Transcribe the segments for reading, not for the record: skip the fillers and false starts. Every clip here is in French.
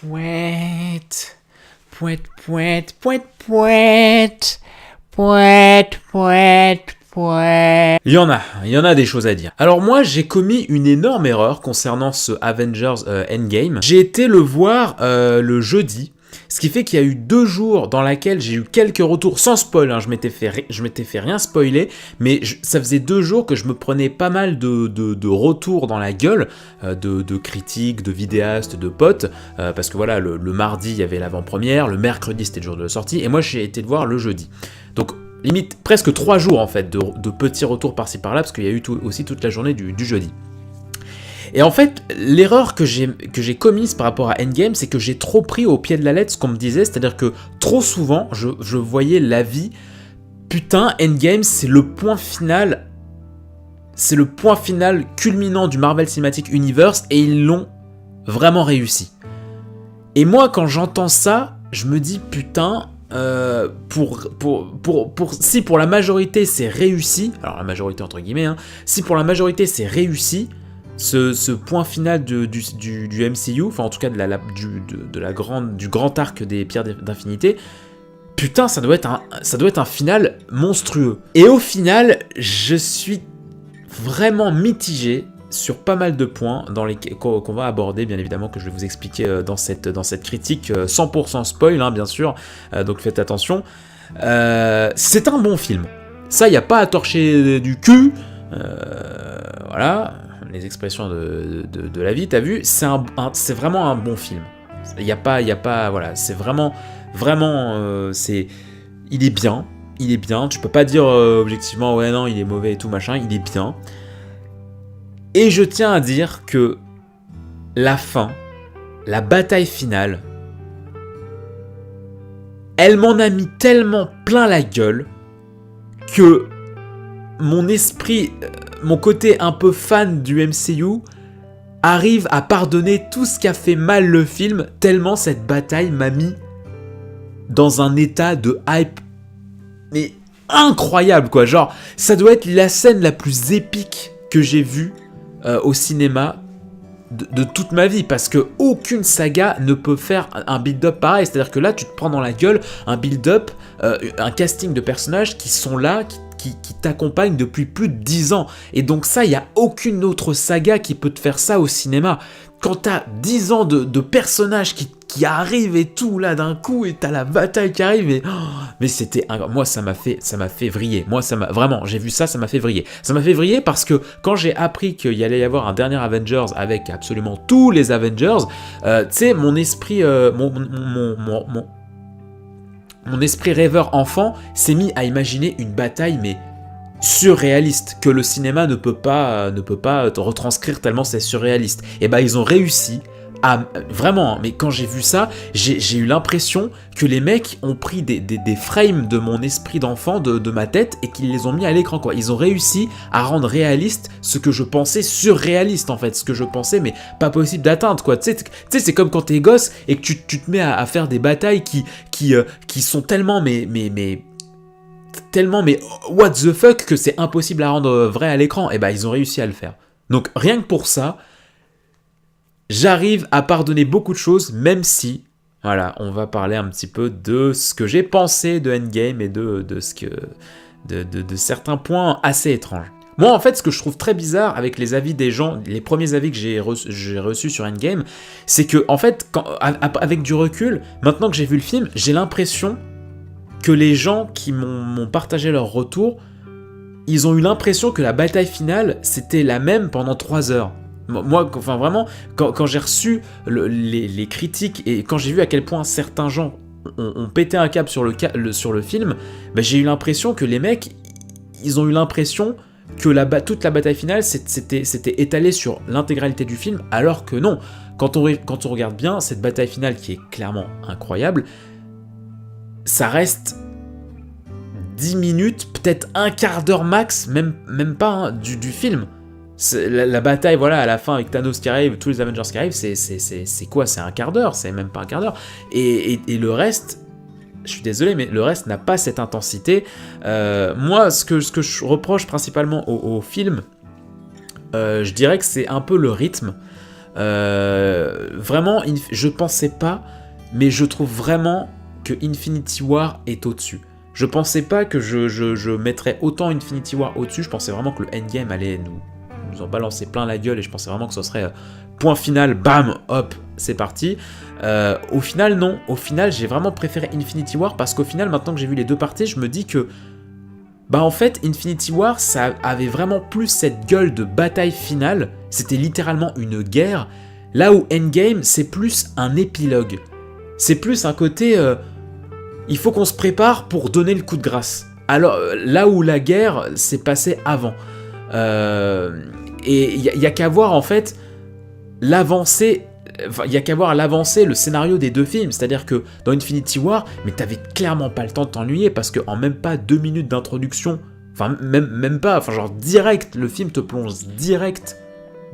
Pouette, pouette, pouette, pouette, pouette, pouette, pouette, pouette. Il y en a des choses à dire. Alors moi, j'ai commis une énorme erreur concernant ce Avengers Endgame. J'ai été le voir le jeudi. Ce qui fait qu'il y a eu 2 jours dans lesquels j'ai eu quelques retours, sans spoil, hein, je m'étais fait rien spoiler, mais ça faisait 2 jours que je me prenais pas mal de retours dans la gueule, de critiques, de vidéastes, de potes, parce que voilà, le mardi il y avait l'avant-première, le mercredi c'était le jour de la sortie, et moi j'ai été le voir le jeudi. Donc limite presque 3 jours en fait de petits retours par-ci par-là, parce qu'il y a eu aussi toute la journée du jeudi. Et en fait, l'erreur que j'ai commise par rapport à Endgame, c'est que j'ai trop pris au pied de la lettre ce qu'on me disait, c'est-à-dire que trop souvent, je voyais l'avis, putain, Endgame, c'est le point final culminant du Marvel Cinematic Universe, et ils l'ont vraiment réussi. Et moi, quand j'entends ça, je me dis, putain, si pour la majorité c'est réussi, alors la majorité entre guillemets, hein, si pour la majorité c'est réussi, ce point final du MCU, enfin en tout cas du grand arc des Pierres d'Infinité, putain, ça doit être un final monstrueux. Et au final, je suis vraiment mitigé sur pas mal de points qu'on va aborder, bien évidemment, que je vais vous expliquer dans cette critique 100% spoil, hein, bien sûr, donc faites attention. C'est un bon film. Ça, il n'y a pas à torcher du cul. Voilà, les expressions de la vie, t'as vu, c'est vraiment un bon film. Il y a pas, voilà, c'est vraiment, il est bien, tu peux pas dire objectivement, ouais non, il est mauvais et tout, machin, il est bien. Et je tiens à dire que la fin, la bataille finale, elle m'en a mis tellement plein la gueule que mon esprit, mon côté un peu fan du MCU arrive à pardonner tout ce qu'a fait mal le film, tellement cette bataille m'a mis dans un état de hype mais incroyable quoi. Genre, ça doit être la scène la plus épique que j'ai vue au cinéma de toute ma vie, parce que aucune saga ne peut faire un build-up pareil. C'est-à-dire que là, tu te prends dans la gueule un build-up, un casting de personnages qui sont là, qui t'accompagnent depuis plus de 10 ans. Et donc ça, il n'y a aucune autre saga qui peut te faire ça au cinéma. Quand t'as 10 ans de personnages qui arrivent et tout, là, d'un coup, et t'as la bataille qui arrive, et... mais c'était... Moi, ça m'a fait vriller. Moi, vraiment, j'ai vu ça, ça m'a fait vriller. Ça m'a fait vriller parce que quand j'ai appris qu'il y allait y avoir un dernier Avengers avec absolument tous les Avengers, tu sais, mon esprit... Mon esprit rêveur enfant s'est mis à imaginer une bataille, mais surréaliste, que le cinéma ne peut pas te retranscrire tellement c'est surréaliste. Et bah ils ont réussi à... Vraiment, mais quand j'ai vu ça, j'ai eu l'impression que les mecs ont pris des frames de mon esprit d'enfant, de ma tête, et qu'ils les ont mis à l'écran, quoi. Ils ont réussi à rendre réaliste ce que je pensais surréaliste, en fait. Ce que je pensais, mais pas possible d'atteindre, quoi. Tu sais, c'est comme quand t'es gosse et que tu te mets à faire des batailles qui sont tellement, tellement what the fuck, que c'est impossible à rendre vrai à l'écran. Et bah ils ont réussi à le faire. Donc rien que pour ça, j'arrive à pardonner beaucoup de choses, même si, voilà, on va parler un petit peu de ce que j'ai pensé de Endgame et de certains points assez étranges. Moi, en fait, ce que je trouve très bizarre avec les avis des gens, les premiers avis que j'ai reçus sur Endgame, c'est que, en fait, avec du recul, maintenant que j'ai vu le film, j'ai l'impression que les gens qui m'ont partagé leur retour, ils ont eu l'impression que la bataille finale, c'était la même pendant 3 heures. Moi, enfin vraiment, quand j'ai reçu les critiques et quand j'ai vu à quel point certains gens ont pété un câble sur le film, bah, j'ai eu l'impression que les mecs, ils ont eu l'impression que toute la bataille finale c'était étalé sur l'intégralité du film, alors que non. Quand on regarde bien, cette bataille finale qui est clairement incroyable, ça reste 10 minutes, peut-être un quart d'heure max, même pas hein, du film. La bataille, voilà, à la fin avec Thanos qui arrive, tous les Avengers qui arrivent, c'est quoi? C'est un quart d'heure, c'est même pas un quart d'heure. Et le reste, je suis désolé, mais le reste n'a pas cette intensité. Moi, ce que je reproche principalement au film, je dirais que c'est un peu le rythme. Vraiment, je pensais pas, mais je trouve vraiment que Infinity War est au-dessus. Je pensais pas que je mettrais autant Infinity War au-dessus, je pensais vraiment que le Endgame allait nous en balancer plein la gueule, et je pensais vraiment que ce serait point final, bam, hop, c'est parti. Au final, non. Au final, j'ai vraiment préféré Infinity War, parce qu'au final, maintenant que j'ai vu les deux parties, je me dis que bah en fait, Infinity War, ça avait vraiment plus cette gueule de bataille finale, c'était littéralement une guerre, là où Endgame, c'est plus un épilogue. C'est plus un côté, il faut qu'on se prépare pour donner le coup de grâce. Alors, là où la guerre s'est passée avant. Et il y a qu'à voir en fait l'avancée. Enfin, il y a qu'à voir l'avancée, le scénario des deux films, c'est-à-dire que dans Infinity War, mais t'avais clairement pas le temps de t'ennuyer, parce qu'en même pas 2 minutes d'introduction, enfin même pas, enfin genre direct, le film te plonge direct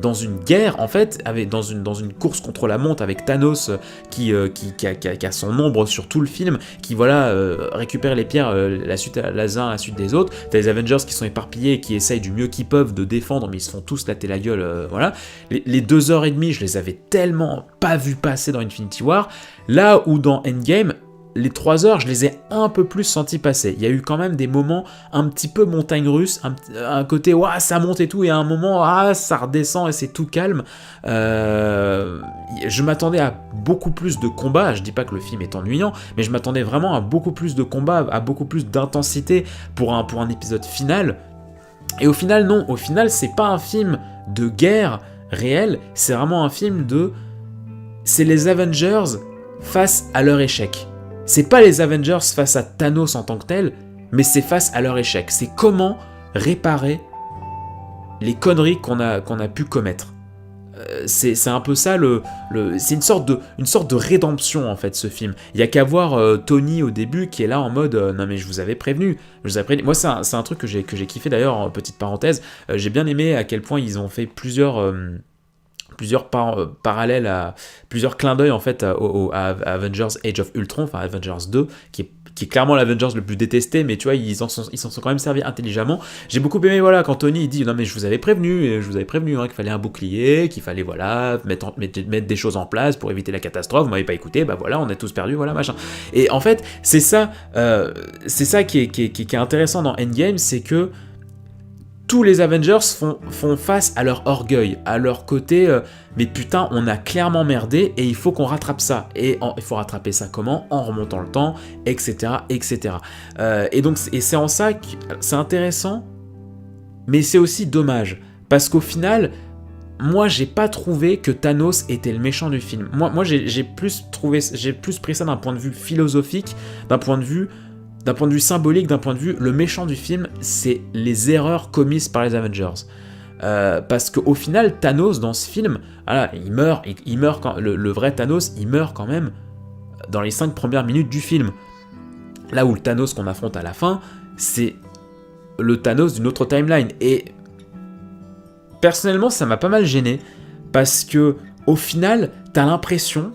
dans une guerre, en fait, dans une course contre la montre avec Thanos qui a son ombre sur tout le film, qui voilà récupère les pierres la suite à la suite des autres. T'as les Avengers qui sont éparpillés et qui essayent du mieux qu'ils peuvent de défendre, mais ils se font tous latter la gueule, voilà. Les 2h30, je les avais tellement pas vu passer dans Infinity War, là où dans Endgame, les 3 heures, je les ai un peu plus sentis passer. Il y a eu quand même des moments un petit peu montagne russe, un côté ouah, ça monte et tout, et à un moment ça redescend et c'est tout calme. Je m'attendais à beaucoup plus de combats. Je dis pas que le film est ennuyant, mais je m'attendais vraiment à beaucoup plus de combats, à beaucoup plus d'intensité pour un épisode final. Et au final, non. Au final, c'est pas un film de guerre réelle, c'est vraiment un film c'est les Avengers face à leur échec. C'est pas les Avengers face à Thanos en tant que tel, mais c'est face à leur échec. C'est comment réparer les conneries qu'on a pu commettre. C'est un peu ça, c'est une sorte de rédemption en fait, ce film. Il y a qu'à voir Tony au début qui est là en mode non mais je vous avais prévenu. Moi c'est un truc que j'ai kiffé d'ailleurs, en petite parenthèse. J'ai bien aimé à quel point ils ont fait plusieurs parallèles, plusieurs clins d'œil en fait à Avengers Age of Ultron, enfin Avengers 2, qui est clairement l'Avengers le plus détesté, mais tu vois, ils s'en sont quand même servis intelligemment. J'ai beaucoup aimé, voilà, quand Tony il dit non mais je vous avais prévenu hein, qu'il fallait un bouclier, qu'il fallait voilà mettre des choses en place pour éviter la catastrophe. Vous m'avez pas écouté, bah voilà, on est tous perdus, voilà machin. Et en fait, c'est ça qui est intéressant dans Endgame, c'est que tous les Avengers font face à leur orgueil, à leur côté mais putain, on a clairement merdé et il faut qu'on rattrape ça. Et il faut rattraper ça comment ? En remontant le temps, etc. etc. Et c'est en ça que c'est intéressant, mais c'est aussi dommage. Parce qu'au final, moi j'ai pas trouvé que Thanos était le méchant du film. Moi j'ai plus pris ça d'un point de vue philosophique, d'un point de vue symbolique, d'un point de vue, le méchant du film, c'est les erreurs commises par les Avengers. Parce qu'au final, Thanos, dans ce film, voilà, il meurt quand, le vrai Thanos, il meurt quand même dans les 5 premières minutes du film. Là où le Thanos qu'on affronte à la fin, c'est le Thanos d'une autre timeline. Et personnellement, ça m'a pas mal gêné, parce que au final, t'as l'impression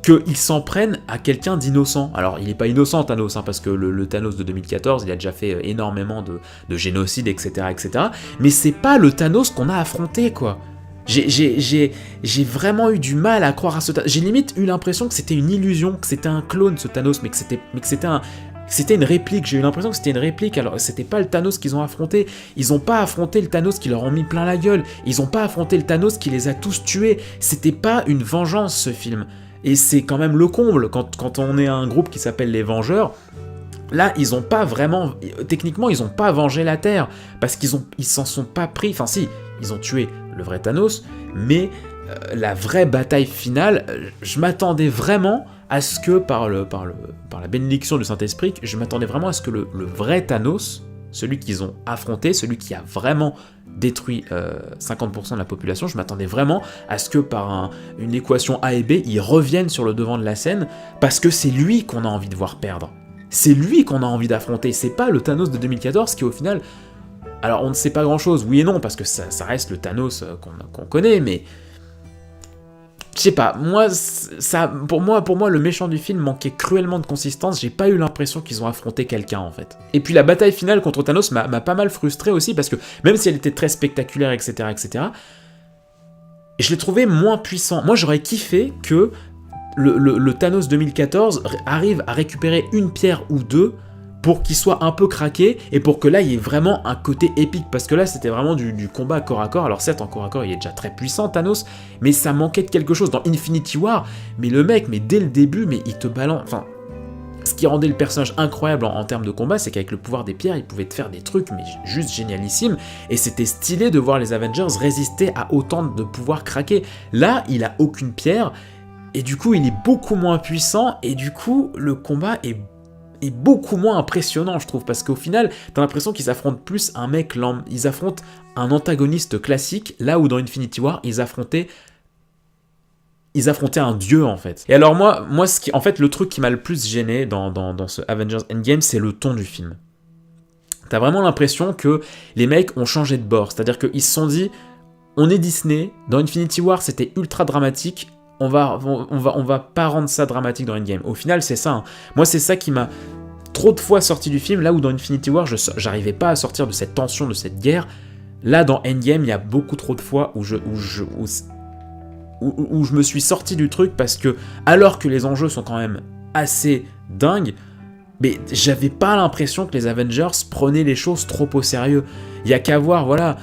qu'ils s'en prennent à quelqu'un d'innocent. Alors, il n'est pas innocent, Thanos, hein, parce que le Thanos de 2014, il a déjà fait énormément de génocides, etc., etc. Mais c'est pas le Thanos qu'on a affronté, quoi. J'ai vraiment eu du mal à croire à ce Thanos. J'ai limite eu l'impression que c'était une illusion, que c'était un clone, ce Thanos, mais que c'était une réplique. J'ai eu l'impression que c'était une réplique. Alors, c'était pas le Thanos qu'ils ont affronté. Ils ont pas affronté le Thanos qui leur ont mis plein la gueule. Ils ont pas affronté le Thanos qui les a tous tués. C'était pas une vengeance, ce film. Et c'est quand même le comble, quand on est un groupe qui s'appelle les Vengeurs, là, ils ont pas vraiment... Techniquement, ils ont pas vengé la Terre, parce qu'ils s'en sont pas pris... Enfin si, ils ont tué le vrai Thanos, mais la vraie bataille finale, je m'attendais vraiment à ce que, par la bénédiction du Saint-Esprit, je m'attendais vraiment à ce que le vrai Thanos, celui qu'ils ont affronté, celui qui a vraiment détruit 50% de la population, je m'attendais vraiment à ce que par une équation A et B, ils reviennent sur le devant de la scène, parce que c'est lui qu'on a envie de voir perdre. C'est lui qu'on a envie d'affronter, c'est pas le Thanos de 2014 qui au final... Alors on ne sait pas grand chose, oui et non, parce que ça reste le Thanos qu'on connaît, mais... Je sais pas, pour moi, le méchant du film manquait cruellement de consistance, j'ai pas eu l'impression qu'ils ont affronté quelqu'un en fait. Et puis la bataille finale contre Thanos m'a pas mal frustré aussi, parce que même si elle était très spectaculaire, etc., etc., Et je l'ai trouvé moins puissant. Moi, j'aurais kiffé que le Thanos 2014 arrive à récupérer une pierre ou deux pour qu'il soit un peu craqué et pour que là il y ait vraiment un côté épique, parce que là c'était vraiment du combat corps à corps. Alors certes en corps à corps il est déjà très puissant Thanos, mais ça manquait de quelque chose dans Infinity War. Mais le mec, mais dès le début, mais il te balance, enfin, ce qui rendait le personnage incroyable en termes de combat, c'est qu'avec le pouvoir des pierres, il pouvait te faire des trucs mais juste génialissimes, et c'était stylé de voir les Avengers résister à autant de pouvoirs craqués. Là il a aucune pierre, et du coup il est beaucoup moins puissant, et du coup le combat est beaucoup moins impressionnant, je trouve, parce qu'au final, t'as l'impression qu'ils affrontent plus un mec lambda, ils affrontent un antagoniste classique, là où dans Infinity War, ils affrontaient un dieu, en fait. Et alors moi en fait, le truc qui m'a le plus gêné dans ce Avengers Endgame, c'est le ton du film. T'as vraiment l'impression que les mecs ont changé de bord, c'est-à-dire qu'ils se sont dit, on est Disney, dans Infinity War, c'était ultra dramatique, on va pas rendre ça dramatique dans Endgame. Au final, c'est ça. Hein. Moi, c'est ça qui m'a trop de fois sorti du film, là où dans Infinity War, j'arrivais pas à sortir de cette tension, de cette guerre. Là, dans Endgame, il y a beaucoup trop de fois où je me suis sorti du truc, parce que, alors que les enjeux sont quand même assez dingues, mais j'avais pas l'impression que les Avengers prenaient les choses trop au sérieux. Il y a qu'à voir, voilà...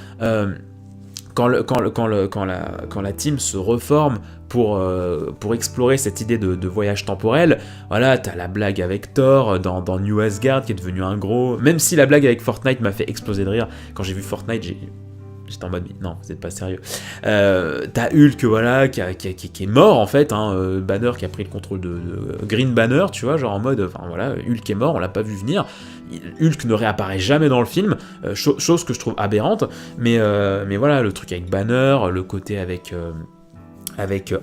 Quand la team se reforme pour explorer cette idée de voyage temporel, voilà, t'as la blague avec Thor dans New Asgard qui est devenu un gros... Même si la blague avec Fortnite m'a fait exploser de rire, quand j'ai vu Fortnite, j'étais en mode, non, vous êtes pas sérieux. T'as Hulk, voilà, qui est mort, en fait, hein, Banner qui a pris le contrôle de Green Banner, tu vois, genre en mode, enfin voilà, Hulk est mort, on l'a pas vu venir. Hulk ne réapparaît jamais dans le film, chose que je trouve aberrante, mais voilà, le truc avec Banner, le côté avec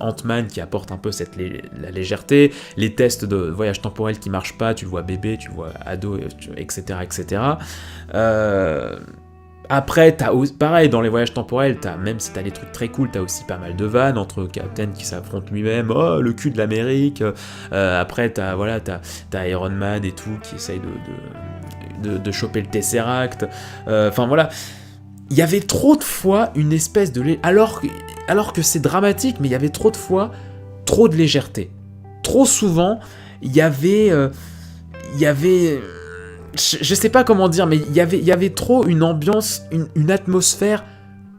Ant-Man qui apporte un peu la légèreté, les tests de voyage temporel qui marchent pas, tu le vois bébé, tu le vois ado, etc. etc. Après, pareil, dans les voyages temporels, même si t'as des trucs très cool, t'as aussi pas mal de vannes entre Captain qui s'affronte lui-même, oh, le cul de l'Amérique. Après, t'as Iron Man et tout qui essaye de choper le Tesseract. Enfin, voilà. Il y avait trop de fois une espèce de... Alors que c'est dramatique, mais il y avait trop de fois trop de légèreté. Trop souvent, il y avait... Je sais pas comment dire, mais il y avait trop une ambiance, une atmosphère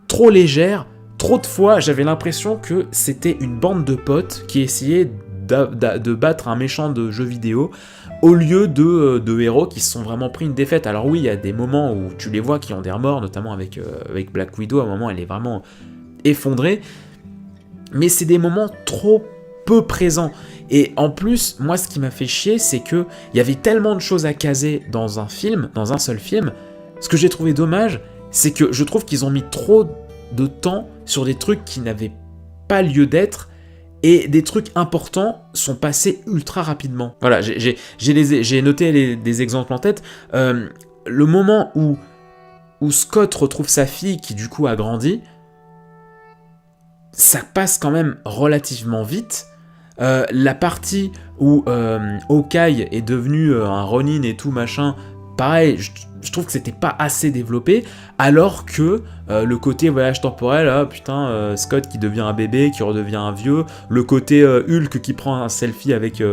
trop légère. Trop de fois, j'avais l'impression que c'était une bande de potes qui essayaient de battre un méchant de jeu vidéo au lieu de héros qui se sont vraiment pris une défaite. Alors oui, il y a des moments où tu les vois qui ont des remords, notamment avec Black Widow. À un moment, elle est vraiment effondrée. Mais c'est des moments trop peu présents. Et en plus, moi, ce qui m'a fait chier, c'est qu'il y avait tellement de choses à caser dans un film, dans un seul film. Ce que j'ai trouvé dommage, c'est que je trouve qu'ils ont mis trop de temps sur des trucs qui n'avaient pas lieu d'être, et des trucs importants sont passés ultra rapidement. Voilà, j'ai noté des exemples en tête. Le moment où Scott retrouve sa fille, qui du coup a grandi, ça passe quand même relativement vite. La partie où Hawkeye est devenu un Ronin et tout machin, pareil, je trouve que c'était pas assez développé, alors que le côté voyage temporel, Scott qui devient un bébé, qui redevient un vieux, le côté Hulk qui prend un selfie avec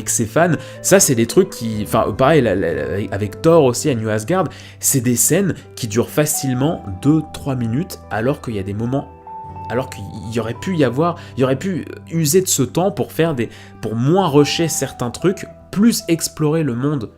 ses fans, ça c'est des trucs qui... Enfin pareil, avec Thor aussi à New Asgard, c'est des scènes qui durent facilement 2-3 minutes, alors qu'il y a des moments... Alors qu'il aurait pu user de ce temps pour moins rusher certains trucs, plus explorer le monde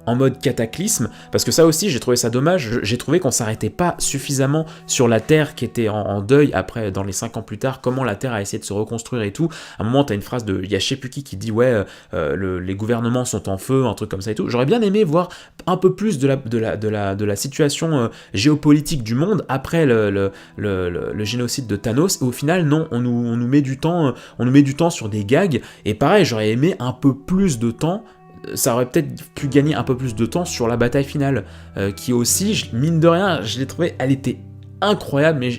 en mode cataclysme, parce que ça aussi j'ai trouvé ça dommage. J'ai trouvé qu'on s'arrêtait pas suffisamment sur la Terre qui était en deuil après, dans les 5 ans plus tard, comment la Terre a essayé de se reconstruire et tout. À un moment t'as une phrase il y a je sais plus qui dit ouais, les gouvernements sont en feu, un truc comme ça et tout. J'aurais bien aimé voir un peu plus de la situation géopolitique du monde après le génocide de Thanos, et au final non, on nous met du temps sur des gags, et pareil j'aurais aimé un peu plus de temps. Ça aurait peut-être pu gagner un peu plus de temps sur la bataille finale, qui aussi, mine de rien, je l'ai trouvée, elle était incroyable, mais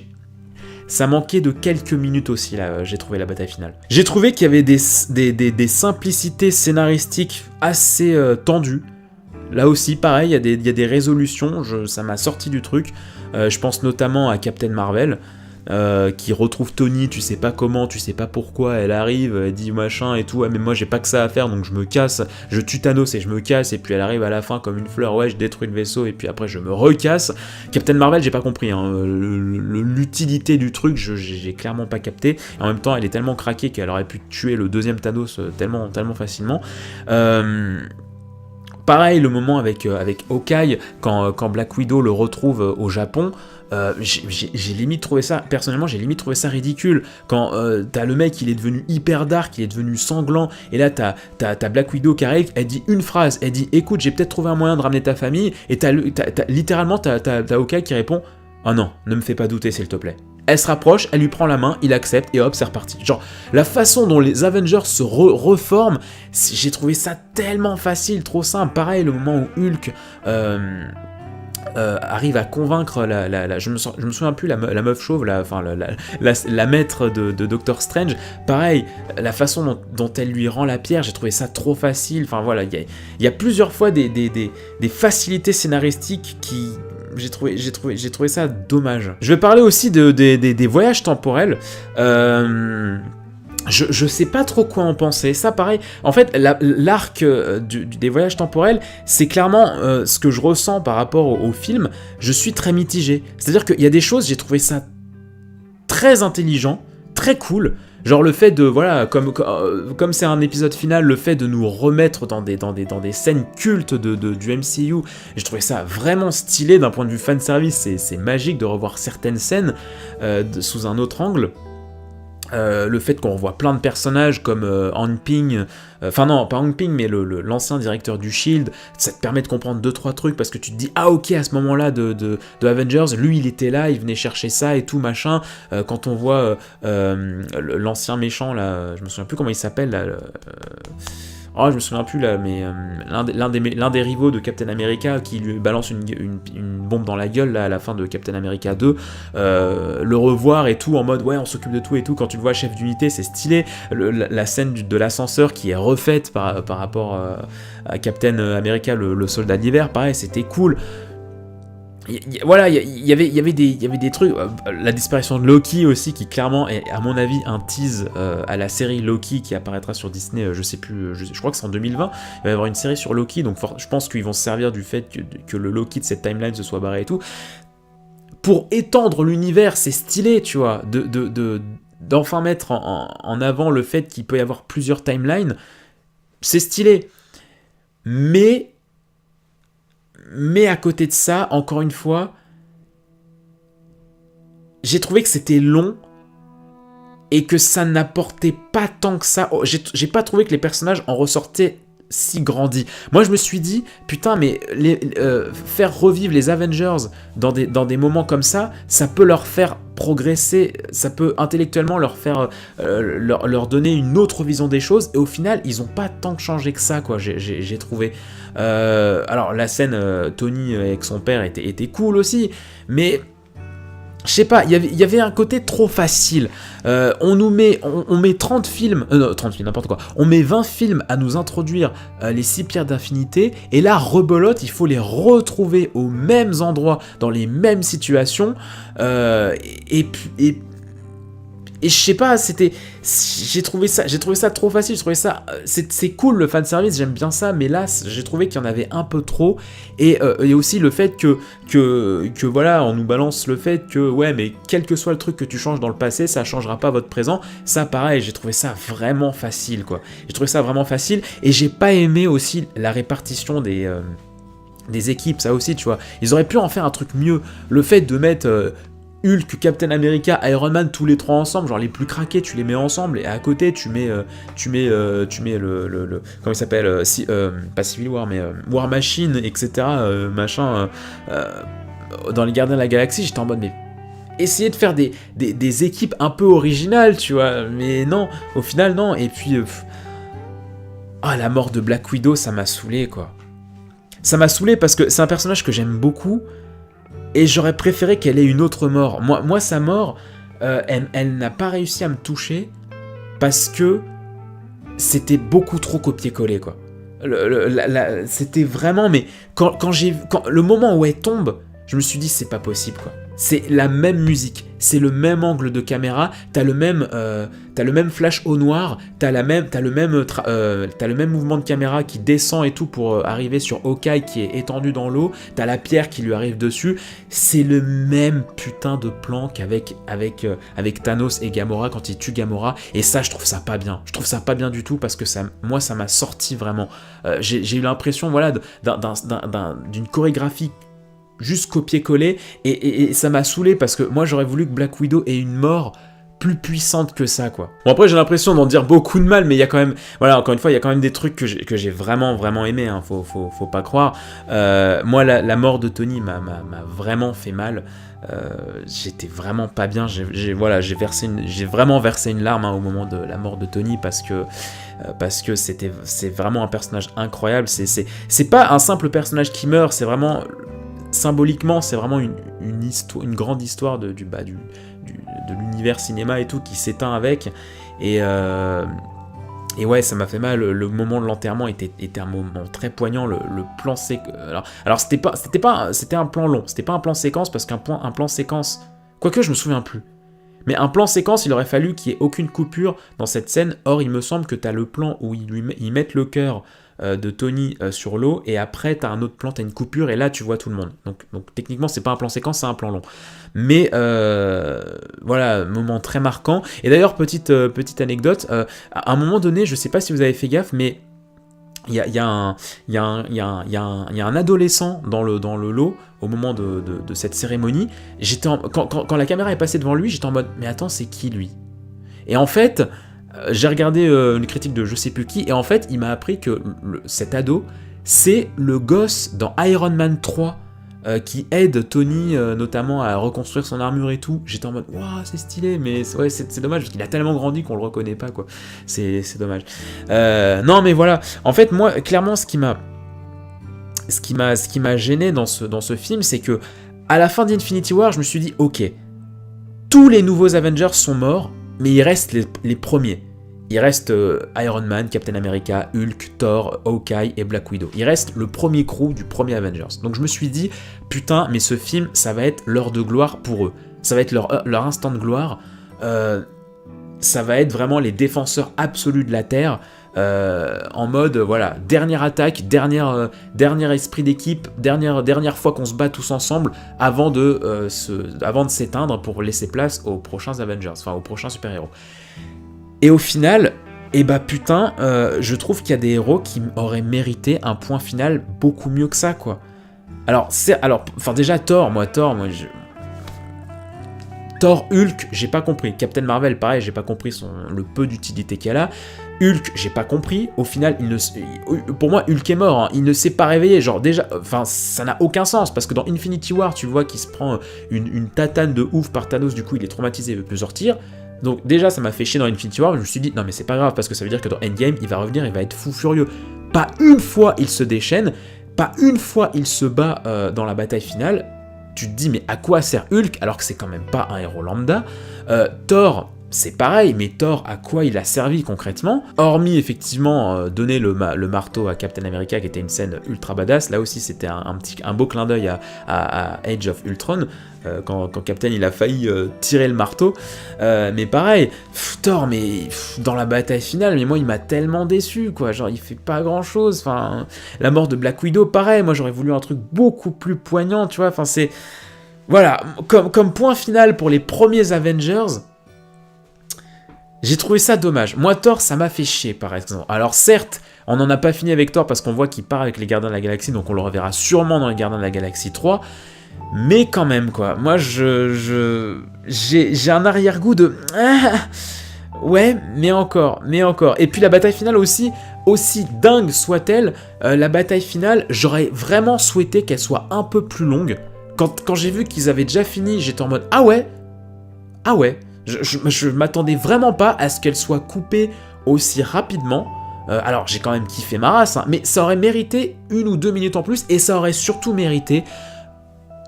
ça manquait de quelques minutes aussi, là, j'ai trouvé la bataille finale. J'ai trouvé qu'il y avait des simplicités scénaristiques assez tendues. Là aussi, pareil, il y a des résolutions, ça m'a sorti du truc. Je pense notamment à Captain Marvel. qui retrouve Tony, tu sais pas comment, tu sais pas pourquoi, elle arrive, elle dit machin et tout, mais moi j'ai pas que ça à faire donc je me casse, je tue Thanos et je me casse, et puis elle arrive à la fin comme une fleur, ouais je détruis le vaisseau et puis après je me recasse. Captain Marvel j'ai pas compris, hein, l'utilité du truc j'ai clairement pas capté, et en même temps elle est tellement craquée qu'elle aurait pu tuer le deuxième Thanos tellement facilement. Pareil, le moment avec Hawkeye, quand Black Widow le retrouve au Japon, j'ai limite trouvé ça, personnellement, j'ai limite trouvé ça ridicule. Quand t'as le mec, il est devenu hyper dark, il est devenu sanglant, et là t'as Black Widow qui arrive, elle dit une phrase, elle dit écoute, j'ai peut-être trouvé un moyen de ramener ta famille, et littéralement t'as Hawkeye qui répond oh non, ne me fais pas douter s'il te plaît. Elle se rapproche, elle lui prend la main, il accepte et hop, c'est reparti. Genre, la façon dont les Avengers se reforment, j'ai trouvé ça tellement facile, trop simple. Pareil, le moment où Hulk arrive à convaincre je me souviens plus, la meuf chauve, la maître de Doctor Strange. Pareil, la façon dont elle lui rend la pierre, j'ai trouvé ça trop facile. Enfin voilà, il y a plusieurs fois des facilités scénaristiques qui... J'ai trouvé ça dommage. Je vais parler aussi des voyages temporels. Je sais pas trop quoi en penser. Ça, pareil. En fait, l'arc des voyages temporels, c'est clairement ce que je ressens par rapport au film. Je suis très mitigé. C'est-à-dire qu'il y a des choses, j'ai trouvé ça très intelligent, très cool. Genre le fait de, voilà, comme c'est un épisode final, le fait de nous remettre dans des scènes cultes du MCU, j'ai trouvé ça vraiment stylé d'un point de vue fanservice, c'est magique de revoir certaines scènes sous un autre angle. Le fait qu'on revoit plein de personnages comme Hank Pym, enfin non, pas Hank Pym, mais l'ancien directeur du SHIELD, ça te permet de comprendre 2-3 trucs, parce que tu te dis, ah ok, à ce moment-là de Avengers, lui il était là, il venait chercher ça et tout, machin. Quand on voit l'ancien méchant, là, je me souviens plus comment il s'appelle, là, oh, je me souviens plus là, mais l'un des rivaux de Captain America qui lui balance une bombe dans la gueule là, à la fin de Captain America 2, le revoir et tout en mode ouais on s'occupe de tout et tout, quand tu le vois chef d'unité c'est stylé, la scène de l'ascenseur qui est refaite par rapport à Captain America le soldat d'hiver, pareil c'était cool. Voilà, il y avait des trucs, la disparition de Loki aussi, qui clairement est à mon avis un tease à la série Loki qui apparaîtra sur Disney, je sais plus, je crois que c'est en 2020, il va y avoir une série sur Loki, donc je pense qu'ils vont se servir du fait que le Loki de cette timeline se soit barré et tout, pour étendre l'univers, c'est stylé, tu vois, d'enfin mettre en avant le fait qu'il peut y avoir plusieurs timelines, c'est stylé, mais à côté de ça, encore une fois, j'ai trouvé que c'était long et que ça n'apportait pas tant que ça. J'ai pas trouvé que les personnages en ressortaient si grandis. Moi, je me suis dit, putain, mais faire revivre les Avengers dans des moments comme ça peut leur faire progresser, ça peut intellectuellement leur faire leur donner une autre vision des choses, et au final, ils ont pas tant changé que ça, quoi, j'ai trouvé. Alors, la scène Tony avec son père était cool aussi, mais... Je sais pas, il y avait un côté trop facile. On met 30 films, 30 films, n'importe quoi. On met 20 films à nous introduire les 6 pierres d'infinité, et là, rebelote, il faut les retrouver aux mêmes endroits, dans les mêmes situations, et je sais pas, j'ai trouvé ça trop facile, j'ai trouvé ça, c'est cool le fanservice, j'aime bien ça, mais là, j'ai trouvé qu'il y en avait un peu trop, et aussi le fait que voilà, on nous balance le fait que, ouais, mais quel que soit le truc que tu changes dans le passé, ça changera pas votre présent, ça pareil, j'ai trouvé ça vraiment facile, quoi. J'ai trouvé ça vraiment facile, et j'ai pas aimé aussi la répartition des équipes, ça aussi, tu vois. Ils auraient pu en faire un truc mieux, le fait de mettre... Hulk, Captain America, Iron Man, tous les trois ensemble, genre les plus craqués, tu les mets ensemble, et à côté tu mets le comment il s'appelle, pas Civil War, mais War Machine, etc. Dans les Gardiens de la Galaxie, j'étais en mode mais essayer de faire des équipes un peu originales, tu vois, mais non, au final non, et puis la mort de Black Widow, ça m'a saoulé, quoi. Ça m'a saoulé parce que c'est un personnage que j'aime beaucoup. Et j'aurais préféré qu'elle ait une autre mort. Moi sa mort, elle n'a pas réussi à me toucher parce que c'était beaucoup trop copier-coller, quoi. C'était vraiment... Mais quand le moment où elle tombe, je me suis dit, c'est pas possible, quoi. c'est la même musique, c'est le même angle de caméra, t'as le même flash au noir, t'as le même mouvement de caméra qui descend et tout pour arriver sur Hawkeye qui est étendu dans l'eau, t'as la pierre qui lui arrive dessus, c'est le même putain de plan qu'avec avec Thanos et Gamora quand il tue Gamora, et ça je trouve ça pas bien, du tout parce que ça m'a sorti vraiment, j'ai eu l'impression voilà d'une chorégraphie juste copier-coller, et ça m'a saoulé parce que moi j'aurais voulu que Black Widow ait une mort plus puissante que ça, quoi. Bon, après j'ai l'impression d'en dire beaucoup de mal, mais il y a quand même, voilà, encore une fois, il y a quand même des trucs que j'ai vraiment vraiment aimé, hein, faut pas croire. Moi la mort de Tony m'a vraiment fait mal. J'étais vraiment pas bien, j'ai vraiment versé une larme, hein, au moment de la mort de Tony parce que c'est vraiment un personnage incroyable, c'est pas un simple personnage qui meurt, c'est vraiment symboliquement, c'est vraiment une histoire, une grande histoire de l'univers cinéma et tout qui s'éteint avec, et ouais, ça m'a fait mal. Le moment de l'enterrement était un moment très poignant. Le plan alors c'était un plan long, c'était pas un plan séquence parce un plan séquence, quoique je me souviens plus. Mais un plan séquence, il aurait fallu qu'il n'y ait aucune coupure dans cette scène. Or, il me semble que t'as le plan où ils mettent le cœur de Tony sur l'eau, et après t'as un autre plan, t'as une coupure, et là tu vois tout le monde. Donc techniquement, c'est pas un plan séquence, c'est un plan long. Mais voilà, moment très marquant. Et d'ailleurs, petite anecdote, à un moment donné, je sais pas si vous avez fait gaffe, mais il y a un adolescent dans le lot au moment de cette cérémonie. Quand la caméra est passée devant lui, j'étais en mode mais attends, c'est qui lui? Et en fait, j'ai regardé une critique de je sais plus qui, et en fait il m'a appris que cet ado c'est le gosse dans Iron Man 3 qui aide Tony notamment à reconstruire son armure et tout. J'étais en mode waouh, c'est stylé, mais ouais, c'est dommage parce qu'il a tellement grandi qu'on le reconnaît pas, quoi. C'est dommage. Non mais voilà, en fait moi clairement ce qui m'a gêné dans ce film, c'est que à la fin d'Infinity War, je me suis dit ok, tous les nouveaux Avengers sont morts, mais il reste les premiers. Il reste Iron Man, Captain America, Hulk, Thor, Hawkeye et Black Widow. Il reste le premier crew du premier Avengers. Donc je me suis dit, putain, mais ce film, ça va être l'heure de gloire pour eux. Ça va être leur instant de gloire. Ça va être vraiment les défenseurs absolus de la Terre. En mode, voilà, dernière attaque, dernier esprit d'équipe, dernière fois qu'on se bat tous ensemble avant de s'éteindre pour laisser place aux prochains Avengers, enfin aux prochains super-héros. Et au final, putain, je trouve qu'il y a des héros qui auraient mérité un point final beaucoup mieux que ça, quoi. Alors déjà Thor, Thor, Hulk, j'ai pas compris. Captain Marvel, pareil, j'ai pas compris le peu d'utilité qu'elle a. Hulk, j'ai pas compris. Au final, pour moi, Hulk est mort. Hein. Il ne s'est pas réveillé. Genre déjà, ça n'a aucun sens parce que dans Infinity War, tu vois qu'il se prend une tatane de ouf par Thanos. Du coup, il est traumatisé, il veut plus sortir. Donc déjà, ça m'a fait chier dans Infinity War. Je me suis dit non mais c'est pas grave parce que ça veut dire que dans Endgame, il va revenir, il va être fou furieux. Pas une fois il se déchaîne, pas une fois il se bat dans la bataille finale. Tu te dis mais à quoi sert Hulk alors que c'est quand même pas un héros lambda. Thor, c'est pareil, mais Thor, à quoi il a servi concrètement? Hormis effectivement donner le marteau à Captain America, qui était une scène ultra badass. Là aussi c'était un beau clin d'œil à Age of Ultron, quand Captain il a failli tirer le marteau. Mais pareil, Thor, mais dans la bataille finale, mais moi il m'a tellement déçu, quoi. Genre il fait pas grand chose. Enfin, la mort de Black Widow, pareil, moi j'aurais voulu un truc beaucoup plus poignant, tu vois. Enfin c'est, voilà, comme point final pour les premiers Avengers. J'ai trouvé ça dommage. Moi, Thor, ça m'a fait chier, par exemple. Alors certes, on n'en a pas fini avec Thor parce qu'on voit qu'il part avec les Gardiens de la Galaxie, donc on le reverra sûrement dans les Gardiens de la Galaxie 3. Mais quand même, quoi. Moi, j'ai un arrière-goût de... Ouais, mais encore. Et puis la bataille finale aussi dingue soit-elle, la bataille finale, j'aurais vraiment souhaité qu'elle soit un peu plus longue. Quand j'ai vu qu'ils avaient déjà fini, j'étais en mode « Ah ouais. Je m'attendais vraiment pas à ce qu'elle soit coupée aussi rapidement. Alors, j'ai quand même kiffé ma race, hein, mais ça aurait mérité 1 ou 2 minutes en plus, et ça aurait surtout mérité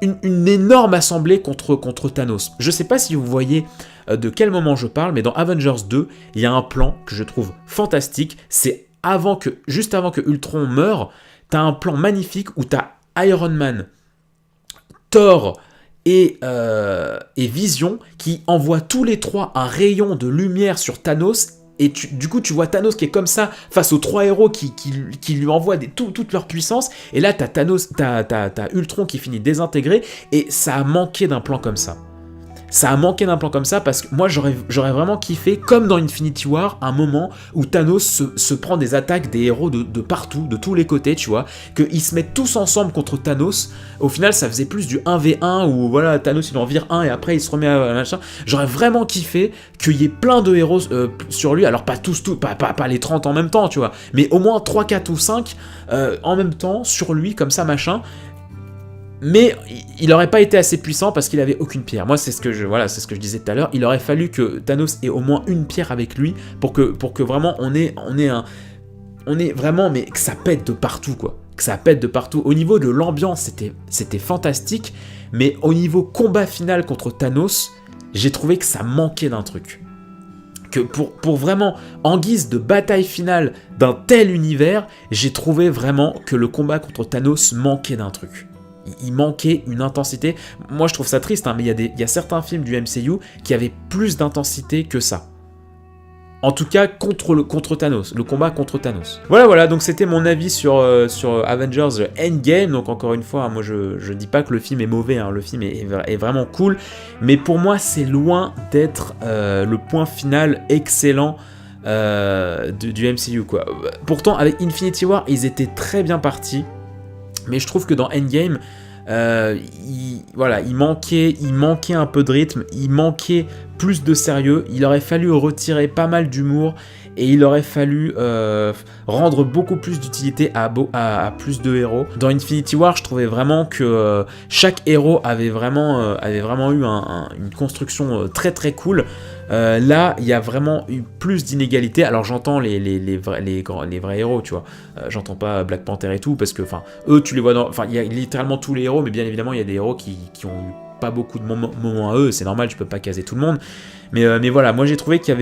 une énorme assemblée contre Thanos. Je sais pas si vous voyez de quel moment je parle, mais dans Avengers 2, il y a un plan que je trouve fantastique. C'est juste avant que Ultron meure, t'as un plan magnifique où t'as Iron Man, Thor et Vision qui envoient tous les trois un rayon de lumière sur Thanos. Et du coup, tu vois Thanos qui est comme ça face aux trois héros qui lui envoient toute leur puissance. Et là, t'as Ultron qui finit désintégré. Et ça a manqué d'un plan comme ça. Ça a manqué d'un plan comme ça parce que moi, j'aurais vraiment kiffé, comme dans Infinity War, un moment où Thanos se prend des attaques des héros de partout, de tous les côtés, tu vois. Qu'ils se mettent tous ensemble contre Thanos. Au final, ça faisait plus du 1v1 où voilà, Thanos il en vire un et après il se remet à machin. J'aurais vraiment kiffé qu'il y ait plein de héros sur lui. Alors pas tous, pas les 30 en même temps, tu vois. Mais au moins 3, 4 ou 5 en même temps sur lui, comme ça, machin. Mais il n'aurait pas été assez puissant parce qu'il avait aucune pierre. Moi, c'est ce que je disais tout à l'heure. Il aurait fallu que Thanos ait au moins une pierre avec lui pour que vraiment on ait vraiment, mais que ça pète de partout, quoi. Que ça pète de partout. Au niveau de l'ambiance, c'était fantastique, mais au niveau combat final contre Thanos, j'ai trouvé que ça manquait d'un truc. Que pour vraiment, en guise de bataille finale d'un tel univers, j'ai trouvé vraiment que le combat contre Thanos manquait d'un truc. Il manquait une intensité. Moi, je trouve ça triste, hein, mais il y a certains films du MCU qui avaient plus d'intensité que ça. En tout cas, contre Thanos, le combat contre Thanos. Voilà, donc c'était mon avis sur Avengers Endgame. Donc encore une fois, hein, moi je dis pas que le film est mauvais, hein, le film est vraiment cool, mais pour moi c'est loin d'être le point final excellent du MCU, quoi. Pourtant, avec Infinity War, ils étaient très bien partis. Mais je trouve que dans Endgame, il manquait un peu de rythme, il manquait plus de sérieux, il aurait fallu retirer pas mal d'humour et il aurait fallu rendre beaucoup plus d'utilité à plus de héros. Dans Infinity War, je trouvais vraiment que chaque héros avait vraiment eu une construction très très cool. Là, il y a vraiment eu plus d'inégalités. Alors j'entends les vrais héros, tu vois. J'entends pas Black Panther et tout, parce que eux, tu les vois il y a littéralement tous les héros, mais bien évidemment, il y a des héros qui ont eu pas beaucoup de moments à eux, c'est normal, tu peux pas caser tout le monde. Mais voilà, moi j'ai trouvé qu'il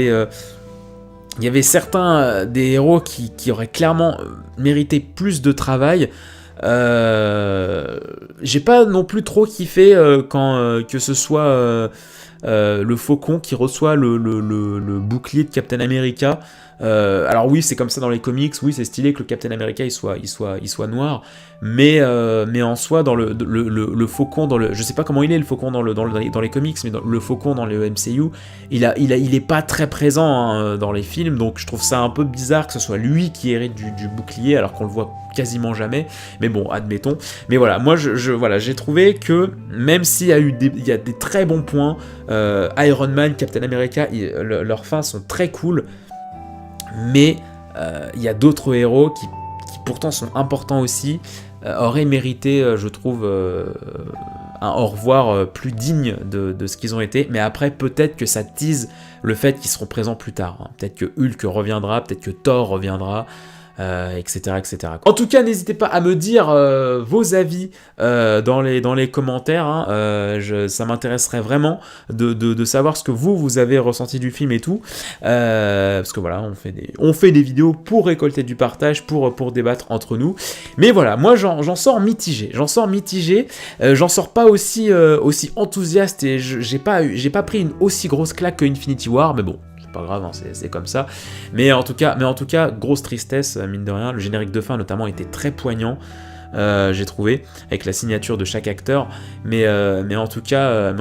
y avait certains des héros qui auraient clairement mérité plus de travail. J'ai pas non plus trop kiffé quand que ce soit le Faucon qui reçoit le bouclier de Captain America. Alors oui, c'est comme ça dans les comics, oui, c'est stylé que le Captain America il soit noir, mais en soi dans le Faucon je sais pas comment il est le Faucon dans les comics, mais le Faucon dans le MCU, il est pas très présent, hein, dans les films, donc je trouve ça un peu bizarre que ce soit lui qui hérite du bouclier alors qu'on le voit quasiment jamais, mais bon, admettons. Mais voilà, moi j'ai trouvé que même s'il y a des très bons points, Iron Man, Captain America, leurs fins sont très cool. Mais il y a d'autres héros qui pourtant sont importants aussi, auraient mérité, je trouve, un au revoir plus digne de ce qu'ils ont été. Mais après, peut-être que ça tease le fait qu'ils seront présents plus tard, hein. Peut-être que Hulk reviendra, peut-être que Thor reviendra, etc., etc. En tout cas, n'hésitez pas à me dire vos avis dans les commentaires, hein. Ça m'intéresserait vraiment de savoir ce que vous avez ressenti du film et tout, parce que voilà, on fait des vidéos pour récolter du partage, pour débattre entre nous. Mais voilà, moi j'en sors mitigé, j'en sors pas aussi enthousiaste, et j'ai pas pris une aussi grosse claque que Infinity War, mais bon, pas grave, hein, c'est comme ça. Mais en tout cas, grosse tristesse, mine de rien. Le générique de fin, notamment, était très poignant, j'ai trouvé, avec la signature de chaque acteur. Mais en tout cas,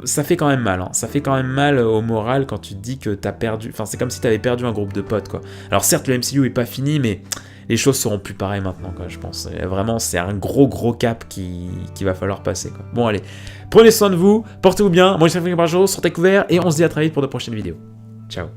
ça fait quand même mal. Hein. Ça fait quand même mal au moral quand tu te dis que t'as perdu. Enfin, c'est comme si t'avais perdu un groupe de potes, quoi. Alors certes, le MCU est pas fini, mais les choses seront plus pareilles maintenant, quoi, je pense. Vraiment, c'est un gros cap qui va falloir passer, quoi. Bon, allez, prenez soin de vous, portez-vous bien. Moi, je suis Frédéric Barjot, sortez couverts, et on se dit à très vite pour de prochaines vidéos. Ciao.